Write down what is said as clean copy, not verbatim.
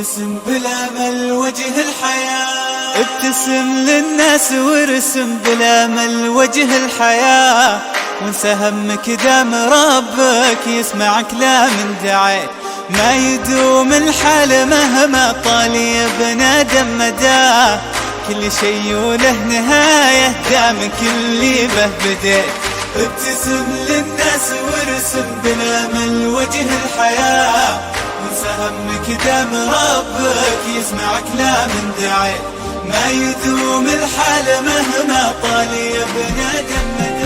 وارسم بالامل وجه الحياة. ابتسم للناس وارسم بالامل وجه الحياة، وانسى همك دام ربك يسمع كلام دعيت. ما يدوم الحال مهما طال يا ابن ادم مداه، كل شي وله نهاية دام كل به بديت. ابتسم للناس وارسم بالامل وجه الحياة، وانسى همك دام ربك يسمع كلام دعيت. ما يدوم الحال مهما طال يا ابن ادم